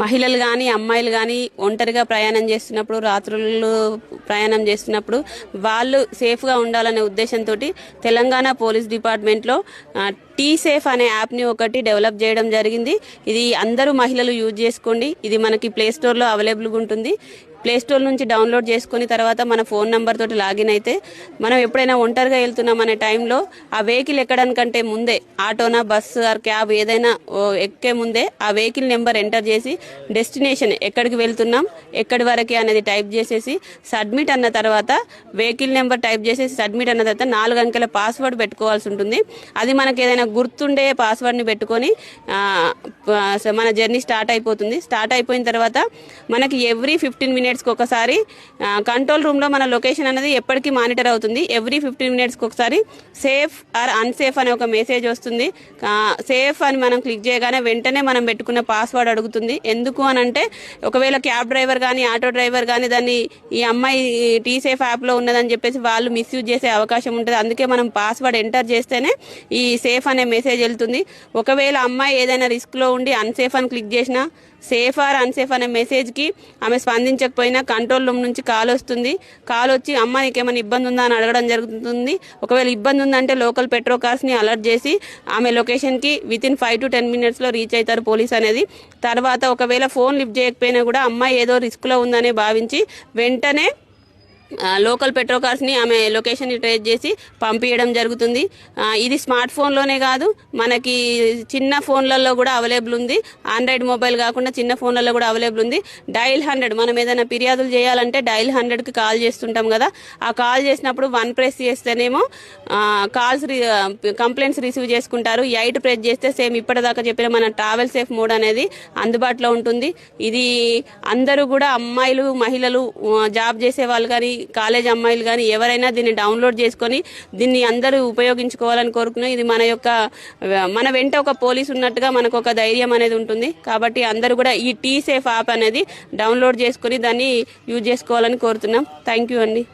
మహిళలు కానీ అమ్మాయిలు కానీ ఒంటరిగా ప్రయాణం చేస్తున్నప్పుడు రాత్రులు ప్రయాణం చేస్తున్నప్పుడు వాళ్ళు సేఫ్గా ఉండాలనే ఉద్దేశంతో తెలంగాణ పోలీస్ డిపార్ట్మెంట్లో టీ సేఫ్ అనే యాప్ని ఒకటి డెవలప్ చేయడం జరిగింది. ఇది అందరూ మహిళలు యూజ్ చేసుకోండి. ఇది మనకి ప్లేస్టోర్లో అవైలబుల్గా ఉంటుంది. ప్లేస్టోర్ నుంచి డౌన్లోడ్ చేసుకుని తర్వాత మన ఫోన్ నెంబర్ తోటి లాగిన్ అయితే మనం ఎప్పుడైనా ఒంటరిగా వెళ్తున్నాం అనే టైంలో ఆ వెహికల్ ఎక్కడానికంటే ముందే ఆటోనా బస్సు ఆర్ క్యాబ్ ఏదైనా ఎక్కే ముందే ఆ వెహికల్ నెంబర్ ఎంటర్ చేసి డెస్టినేషన్ ఎక్కడికి వెళ్తున్నాం ఎక్కడి వరకు అనేది టైప్ చేసేసి సబ్మిట్ అన్న తర్వాత వెహికల్ నెంబర్ టైప్ చేసేసి సబ్మిట్ అన్న తర్వాత 4 అంకెల పాస్వర్డ్ పెట్టుకోవాల్సి ఉంటుంది. అది మనకి ఏదైనా గుర్తుండే పాస్వర్డ్ని పెట్టుకొని మన జర్నీ స్టార్ట్ అయిపోతుంది. స్టార్ట్ అయిపోయిన తర్వాత మనకి ఎవ్రీ 15 మినిట్స్కి ఒకసారి కంట్రోల్ రూమ్లో మన లొకేషన్ అనేది ఎప్పటికీ మానిటర్ అవుతుంది. ఎవ్రీ 15 మినిట్స్కి ఒకసారి సేఫ్ ఆర్ అన్సేఫ్ అనే ఒక మెసేజ్ వస్తుంది. సేఫ్ అని మనం క్లిక్ చేయగానే వెంటనే మనం పెట్టుకున్న పాస్వర్డ్ అడుగుతుంది. ఎందుకు అని అంటే ఒకవేళ క్యాబ్ డ్రైవర్ కానీ ఆటో డ్రైవర్ కానీ దాన్ని ఈ అమ్మాయి టీ సేఫ్ యాప్లో ఉన్నదని చెప్పేసి వాళ్ళు మిస్యూజ్ చేసే అవకాశం ఉంటుంది. అందుకే మనం పాస్వర్డ్ ఎంటర్ చేస్తేనే ఈ సేఫ్ అనే మెసేజ్ వెళ్తుంది. ఒకవేళ అమ్మాయి ఏదైనా రిస్క్లో ఉండి అన్సేఫ్ అని క్లిక్ చేసినా సేఫ్ ఆర్ అన్సేఫ్ అనే మెసేజ్కి ఆమె స్పందించకపోయినా కంట్రోల్ రూమ్ నుంచి కాల్ వస్తుంది. కాల్ వచ్చి అమ్మ నీకేమైనా ఇబ్బంది ఉందా అని అడగడం జరుగుతుంది. ఒకవేళ ఇబ్బంది ఉందంటే లోకల్ పెట్రో కార్స్ని అలర్ట్ చేసి ఆమె లొకేషన్కి వితిన్ 5 to 10 మినిట్స్లో రీచ్ అవుతారు పోలీస్ అనేది. తర్వాత ఒకవేళ ఫోన్ లిఫ్ట్ చేయకపోయినా కూడా అమ్మాయి ఏదో రిస్క్లో ఉందని భావించి వెంటనే లోకల్ పెట్రో కార్స్ని ఆమె లొకేషన్ని ట్రేస్ చేసి పంపించడం జరుగుతుంది. ఇది స్మార్ట్ ఫోన్లోనే కాదు మనకి చిన్న ఫోన్లలో కూడా అవైలబుల్ ఉంది. ఆండ్రాయిడ్ మొబైల్ కాకుండా చిన్న ఫోన్లలో కూడా అవైలబుల్ ఉంది. డైల్ 100 మనం ఏదైనా ఫిర్యాదులు చేయాలంటే డైల్ 100కి కాల్ చేస్తుంటాం కదా. ఆ కాల్ చేసినప్పుడు 1 ప్రెస్ చేస్తేనేమో కంప్లైంట్స్ రిసీవ్ చేసుకుంటారు. 8 ప్రెస్ చేస్తే సేమ్ ఇప్పటిదాకా చెప్పిన మన ట్రావెల్ సేఫ్ మోడ్ అనేది అందుబాటులో ఉంటుంది. ఇది అందరూ కూడా అమ్మాయిలు మహిళలు జాబ్ చేసే వాళ్ళు కానీ కాలేజ్ అమ్మాయిలు కానీ ఎవరైనా దీన్ని డౌన్లోడ్ చేసుకొని దీన్ని అందరూ ఉపయోగించుకోవాలని కోరుకున్నాం. ఇది మన వెంట ఒక పోలీస్ ఉన్నట్టుగా మనకు ఒక ధైర్యం అనేది ఉంటుంది. కాబట్టి అందరూ కూడా ఈ టీ సేఫ్ యాప్ అనేది డౌన్లోడ్ చేసుకొని దాన్ని యూజ్ చేసుకోవాలని కోరుతున్నాం. థ్యాంక్ యూ అండి.